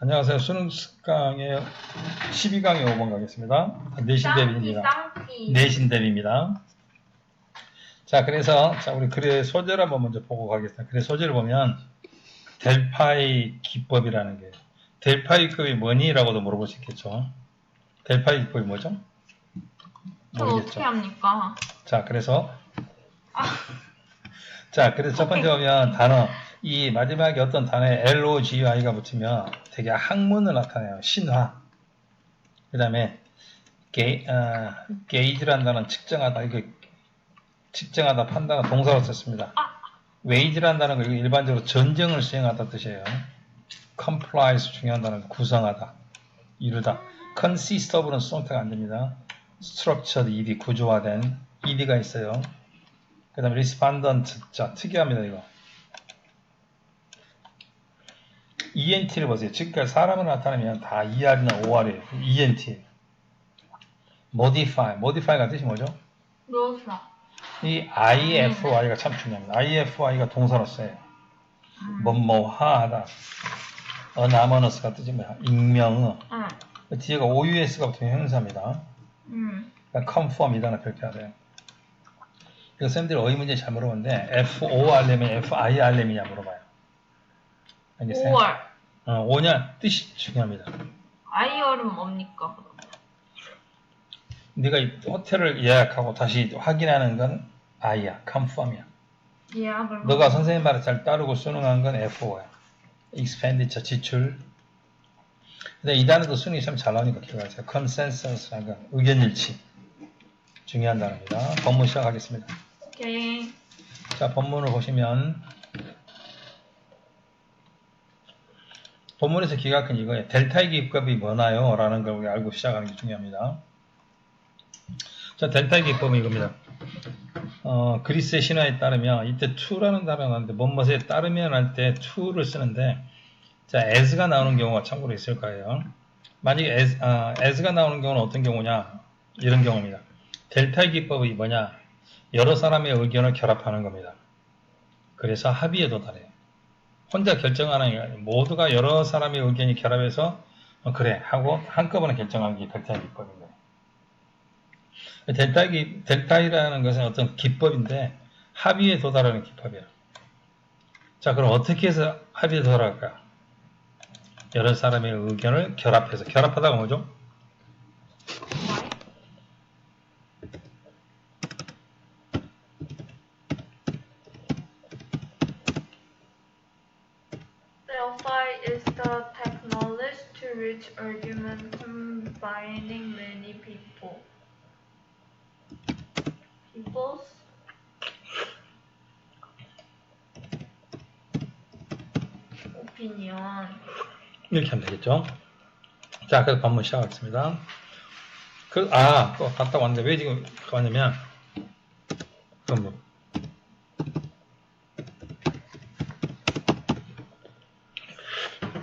안녕하세요. 수능 강의 12강의 5번 가겠습니다. 내신 대비입니다. 내신 대비입니다. 자, 그래서 우리 글의 소재를 한번 먼저 보고 가겠습니다. 글의 소재를 보면 델파이 기법이라는 게 델파이급이 뭐니? 라고도 물어볼 수 있겠죠. 델파이 기법이 뭐죠? 저거 어떻게 합니까? 자, 그래서 자, 그래서 첫 번째 보면 단어 이 마지막에 어떤 단어에 LOGI가 붙으면 되게 학문을 나타내요. 신화. 그 다음에 게이지라는 단어는 측정하다. 이거 측정하다, 판단하다 동사로 썼습니다. 웨이지라는 단어는 일반적으로 전쟁을 수행하다 뜻이에요. complies 중요한 단어는 구성하다, 이루다. consist of는 수동태가 안 됩니다. structured ed 구조화된 ed가 있어요. 그 다음에 respondent 자 특이합니다 이거. ENT를 보세요. 지금까지 사람을 나타내면 다 ER이나 OR이에요. ENT. modify가 뜻이 뭐죠? 묘사. 이 IFY가 참 중요합니다. IFY가 동사로 써요. 뭐하다. anonymous가 뜻이 뭐야? 익명의. 뒤에가 OUS가 붙으면 형용사입니다. 그러니까 conform이다는 그렇게 하세요. 그래서 쌤들이 어휘 문제 잘 물어보는데 FORM이 FIRM이냐 물어봐요. 알겠어요? 5월. 5년 뜻이 중요합니다. IR은 뭡니까? 네가 이 호텔을 예약하고 다시 확인하는 건 I야, confirm이야. 예약을. 너가 선생님 말을 잘 따르고 수능한 건 F5야. expenditure, 지출. 근데 이 단어도 수능이 참 잘 나오니까 기억하세요. consensus라는 건 의견일치. 중요한 단어입니다. 본문 시작하겠습니다. 오케이. 자, 본문을 보시면 본문에서 기가 큰 이거예요. 델타의 기법이 뭐나요? 라는 걸 우리 알고 시작하는 게 중요합니다. 자, 델타의 기법은 이겁니다. 그리스의 신화에 따르면 이때 to라는 단어가 나오는데 뭐뭐에 따르면 할 때 to를 쓰는데 자, as가 나오는 경우가 참고로 있을 거예요. 만약에 as가 나오는 경우는 어떤 경우냐? 이런 경우입니다. 델타의 기법이 뭐냐? 여러 사람의 의견을 결합하는 겁니다. 그래서 합의에 도달해요. 혼자 결정하는 게 아니라 모두가 여러 사람의 의견이 결합해서 그래 하고 한꺼번에 결정하는 게 델타의 기법입니다. 델타이라는 것은 어떤 기법인데 합의에 도달하는 기법이에요. 자, 그럼 어떻게 해서 합의에 도달할까요? 여러 사람의 의견을 결합해서. 결합하다가 뭐죠? Delphi is the technology to reach argument combining many people's opinion. 이렇게 하면 되겠죠. 자, 그래서 본문 시작하겠습니다. 또 갔다 왔는데 왜 지금 왔냐면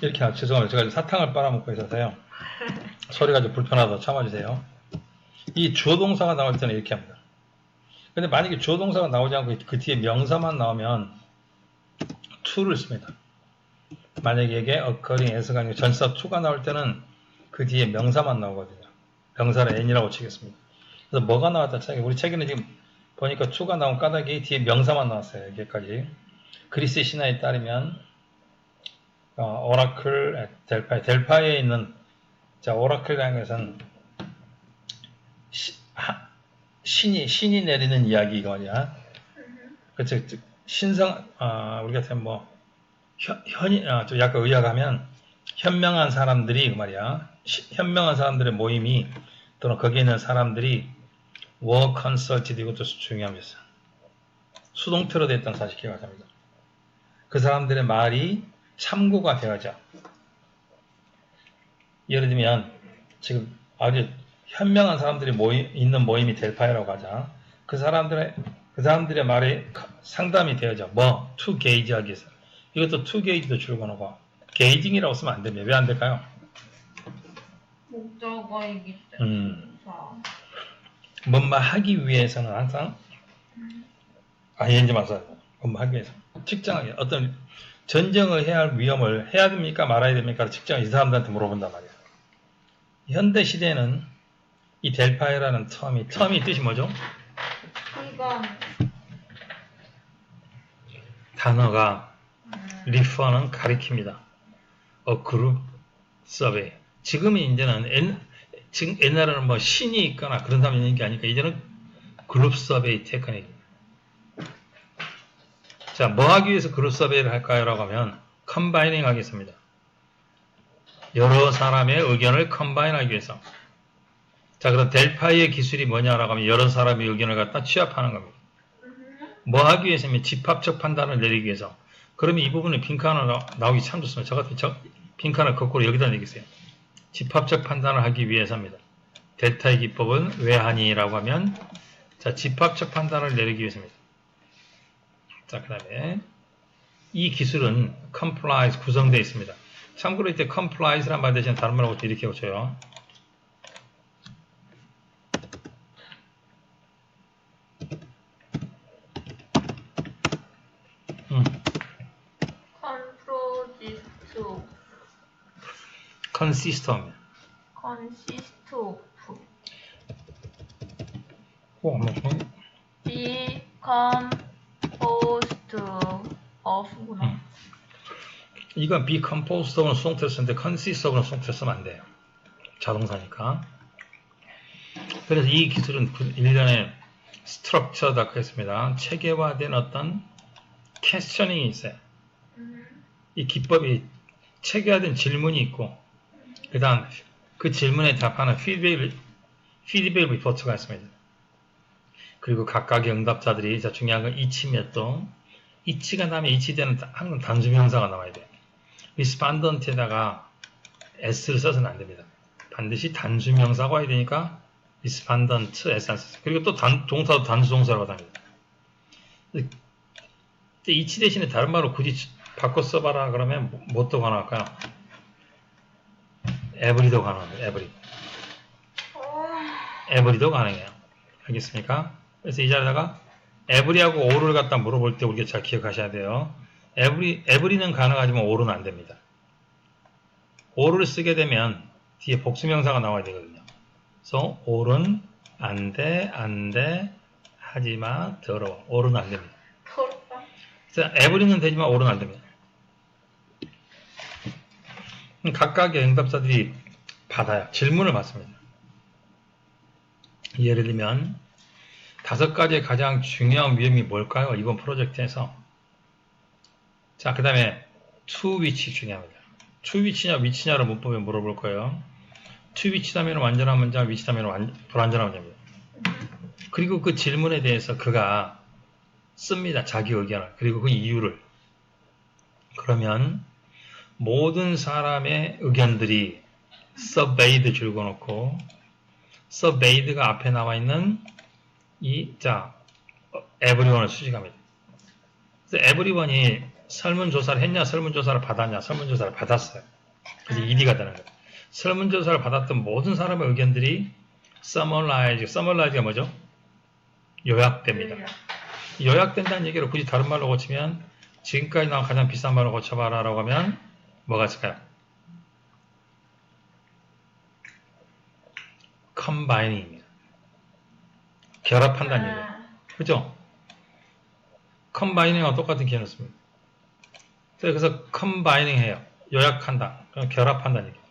이렇게 죄송해요. 제가 사탕을 빨아먹고 있어서요. 소리가 좀 불편하다 참아주세요. 이 주어 동사가 나올 때는 이렇게 합니다. 근데 만약에 주어 동사가 나오지 않고 그 뒤에 명사만 나오면 to를 씁니다. 만약에 이게 occurring as가 아니고 전사 to가 나올 때는 그 뒤에 명사만 나오거든요. 명사를 n이라고 치겠습니다. 그래서 뭐가 나왔다 우리 책에는 지금 보니까 to가 나온 까닭이 뒤에 명사만 나왔어요. 여기까지. 그리스 신화에 따르면 오라클, 델파에 있는 자 오라클이라는 것은 신이 내리는 이야기가 뭐냐? 그렇죠. 신성 우리 같은 좀 약간 의학하면 현명한 사람들이 그 말이야. 현명한 사람들의 모임이 또는 거기에 있는 사람들이 were consulted 이것도 중요합니다. 수동태로 됐던 사실 기억합니다. 그 사람들의 말이 참고가 되어져. 예를 들면 지금 아주 현명한 사람들이 있는 모임이 델파이라고 하자. 그 사람들의 말이 상담이 되어져. to gauge 하기 위해서. 이것도 to gauge도 줄거나고 gauging이라고 쓰면 안 됩니다. 왜 안 될까요? 목적어이기 때문에. 뭔가 하기 위해서는 항상 ing만 써요. 뭔가 하기 위해서. 측정하기 어떤 전쟁을 해야 할 위험을 해야 됩니까 말아야 됩니까 측정을 이 사람들한테 물어본단 말이야. 현대 시대는 이 델파이라는 텀이 뜻이 뭐죠? 이건 단어가 refer는 가리킵니다. A group survey. 지금은 이제는 지금 옛날에는 뭐 신이 있거나 그런 사람이 있는 게 아니니까 이제는 그룹 서베이 테크닉. 자, 뭐 하기 위해서 그룹 서베이를 할까요? 라고 하면 컴바이닝 하겠습니다. 여러 사람의 의견을 컴바인 하기 위해서. 자, 그럼 델파이의 기술이 뭐냐라고 하면 여러 사람의 의견을 갖다 취합하는 겁니다. 뭐 하기 위해서면 집합적 판단을 내리기 위해서. 그러면 이 부분에 빈칸을 나오기 참 좋습니다. 저 같은 빈칸을 거꾸로 여기다 내겠어요. 집합적 판단을 하기 위해서입니다. 델타의 기법은 왜 하니? 라고 하면 자, 집합적 판단을 내리기 위해서입니다. 자, 그 다음에 이 기술은 complies 구성되어 있습니다. 참고로 이때 complies란 말 대신 다른 말하고 이렇게 고쳐요. consist of be composed of구나. 이건 be composed of는 수동태로 쓰는데 consist of는 수동태로 쓰면 안 돼요. 자동사니까. 그래서 이 기술은 일련의 structure라고 했습니다. 체계화된 어떤 questioning이 있어요. 이 기법이 체계화된 질문이 있고 그 다음 그 질문에 답하는 피드백 리포트가 있습니다. 그리고 각각의 응답자들이 자 중요한 건 이치며 또 이치가 나면 이치되는 항상 단수명사가 나와야 돼요. respondent에다가 s를 써서는 안 됩니다. 반드시 단수명사가 와야 되니까 respondent s 안 썼어요. 그리고 또 동사도 단수동사라고 합니다. 이치 대신에 다른 말로 굳이 바꿔 써봐라 그러면 뭐도 가능할까요? every도 가능합니다. every도 가능해요. 알겠습니까? 그래서 이 자리다가 every하고 all을 갖다 물어볼 때 우리가 잘 기억하셔야 돼요. every는 가능하지만 all은 안 됩니다. all을 쓰게 되면 뒤에 복수명사가 나와야 되거든요. 그래서 all은 안 돼, 하지마, 더러워. all은 안 됩니다. 그래서 every는 되지만 all은 안 됩니다. 각각의 응답자들이 받아요. 질문을 받습니다. 예를 들면 5가지의 가장 중요한 위험이 뭘까요? 이번 프로젝트에서. 자, 그 다음에 to which 중요합니다. to which냐 which냐를 문법에 물어볼 거예요. to which다면 완전한 문장, which다면 불완전한 문장입니다. 그리고 그 질문에 대해서 그가 씁니다. 자기 의견을. 그리고 그 이유를. 그러면 모든 사람의 의견들이 surveyed 줄거놓고 surveyed가 앞에 나와 있는 everyone을 수식합니다. 그래서 everyone이 설문조사를 했냐, 설문조사를 받았냐, 설문조사를 받았어요. 그래서 ED가 되는 거예요. 설문조사를 받았던 모든 사람의 의견들이 summarized가 뭐죠? 요약됩니다. 요약된다는 얘기를 굳이 다른 말로 고치면 지금까지 나온 가장 비싼 말로 고쳐봐라 라고 하면 뭐가 있을까요? 컴바이닝입니다. 결합한다는 얘기예요. 그죠? 컴바이닝과 똑같은 개념을 씁니다. 그래서 컴바이닝 해요. 요약한다. 결합한다는 얘기예요.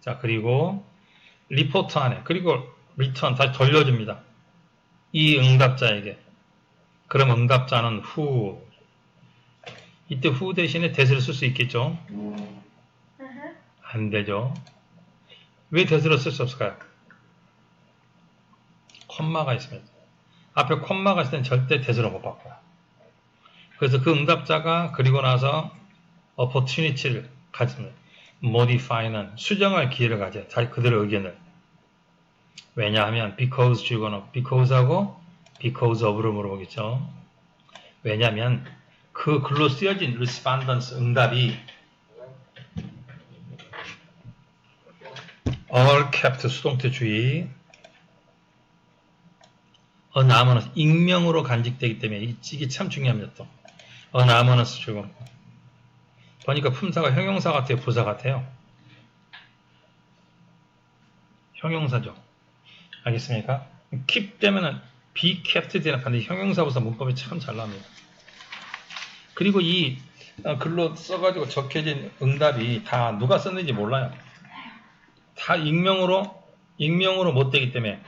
자, 그리고 리포트 안에 그리고 리턴 다시 돌려줍니다. 이 응답자에게. 그럼 응답자는 who. 이때 who 대신에 that을 쓸 수 있겠죠? 안 되죠. 왜 that을 쓸 수 없을까요? 콤마가 있습니다. 앞에 콤마가 있을 땐 절대 that으로 못 바꿔요. 그래서 그 응답자가 그리고 나서 opportunity를 가집니다. modify는 수정할 기회를 가져요. 그들의 의견을. 왜냐하면 because 주거나 because하고 because of를 물어보겠죠. 왜냐하면 그 글로 쓰여진 respondents 응답이 all kept 수동태 주의 anonymous 익명으로 간직되기 때문에 이게 참 중요합니다. 또 anonymous 주고 보니까 품사가 형용사 같아요, 부사 같아요? 형용사죠. 알겠습니까? keep 되면은 be kept 되는 반드시 형용사부터 문법이 참 잘 나옵니다. 그리고 이 글로 써가지고 적혀진 응답이 다 누가 썼는지 몰라요. 다 익명으로 못 되기 때문에,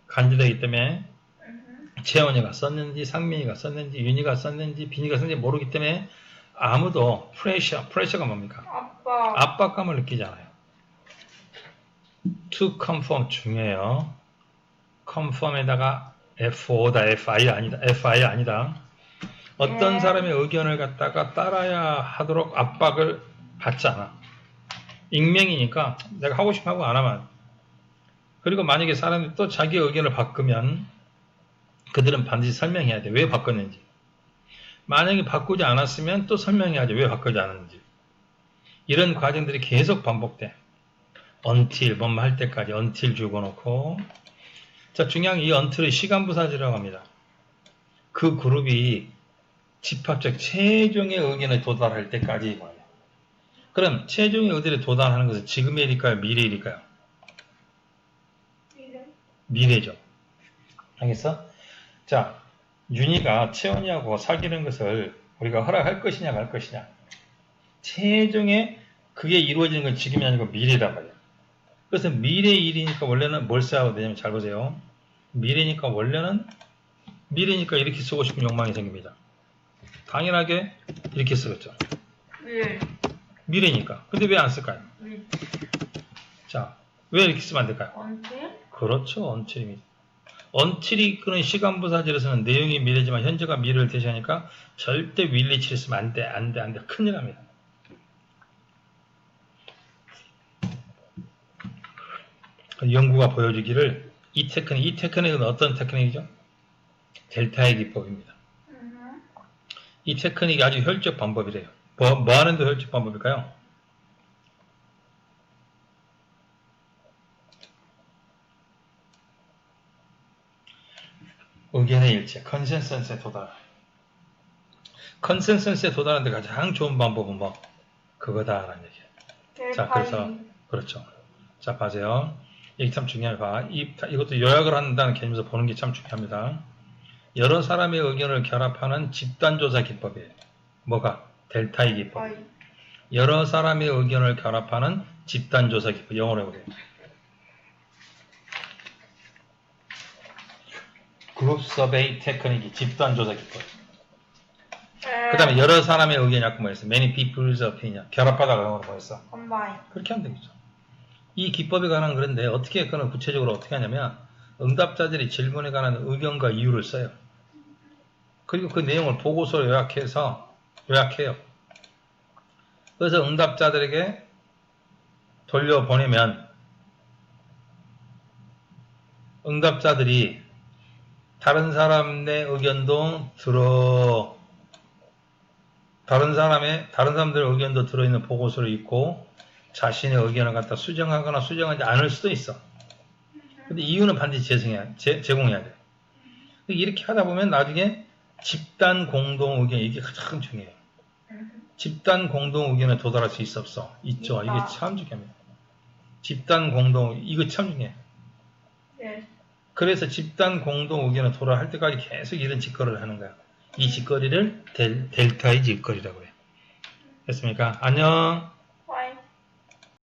간주되기 때문에, 재원이가 썼는지, 상민이가 썼는지, 윤희가 썼는지, 빈이가 썼는지 모르기 때문에 아무도 프레셔가 뭡니까? 압박감을 느끼지 않아요. to confirm 중요해요. confirm에다가 FO다, FI 아니다. 어떤 사람의 의견을 갖다가 따라야 하도록 압박을 받지 않아. 익명이니까 내가 하고 싶어 하고 안 하면. 그리고 만약에 사람이 또 자기 의견을 바꾸면 그들은 반드시 설명해야 돼. 왜 바꿨는지. 만약에 바꾸지 않았으면 또 설명해야죠. 왜 바꾸지 않았는지. 이런 과정들이 계속 반복돼. until 뭐뭐 할 때까지 until 죽어놓고. 자, 중요한 이 until의 시간부사지라고 합니다. 그 그룹이 집합적 최종의 의견에 도달할 때까지 말이에요. 그럼 최종의 의견에 도달하는 것은 지금의 일일까요? 미래의 일일까요? 미래죠. 알겠어? 자, 윤희가 채원이하고 사귀는 것을 우리가 허락할 것이냐 말 것이냐. 최종의 그게 이루어지는 건 지금이 아니고 미래란 말이에요. 그래서 미래의 일이니까 원래는 뭘 써야 되냐면 잘 보세요. 미래니까 원래는 미래니까 이렇게 쓰고 싶은 욕망이 생깁니다. 당연하게 이렇게 쓰겠죠. 미래니까. 근데 왜 안 쓸까요? 자, 왜 이렇게 쓰면 안 될까요? 그렇죠. until입니다. until이 이끄는 시간부사절에서는 내용이 미래지만 현재가 미래를 대시하니까 절대 will치를 쓰면 안 돼. 큰일 납니다. 연구가 보여주기를 이 테크닉은 어떤 테크닉이죠? 델타의 기법입니다. 이 테크닉이 아주 효율적 방법이래요. 뭐 하는데 효율적 방법일까요? 의견의 일치, 컨센서스에 도달. 컨센서스에 도달하는 데 가장 좋은 방법은 뭐? 그거다라는 얘기예요. 자, 그래서 그렇죠. 자, 봐세요. 이게 참 중요해요. 봐. 이것도 요약을 한다는 개념에서 보는 게 참 중요합니다. 여러 사람의 의견을 결합하는 집단조사 기법이에요. 뭐가? 델타의 기법. 여러 사람의 의견을 결합하는 집단조사 기법. 영어로 해보세요. 그룹 서베이 테크닉이 집단조사 기법. 그 다음에 여러 사람의 의견이 아까 뭐였어? Many people's opinion. 결합하다가 영어로 뭐였어? 그렇게 하면 되겠죠. 이 기법에 관한 그런데 어떻게 그는 구체적으로 어떻게 하냐면 응답자들이 질문에 관한 의견과 이유를 써요. 그리고 그 내용을 보고서로 요약해요. 그래서 응답자들에게 돌려보내면 응답자들이 다른 사람의 의견도 다른 사람들의 의견도 들어있는 보고서를 읽고 자신의 의견을 갖다 수정하거나 수정하지 않을 수도 있어. 근데 이유는 반드시 제공해야 돼. 이렇게 하다 보면 나중에 집단 공동 의견, 이게 가장 중요해요. 집단 공동 의견에 도달할 수 있어 없어? 있죠. 이게 참 중요합니다. 집단 공동, 이거 참 중요해요. 그래서 집단 공동 의견에 도달할 때까지 계속 이런 짓거리를 하는 거야. 이 짓거리를 델타의 짓거리라고 해요. 됐습니까? 안녕.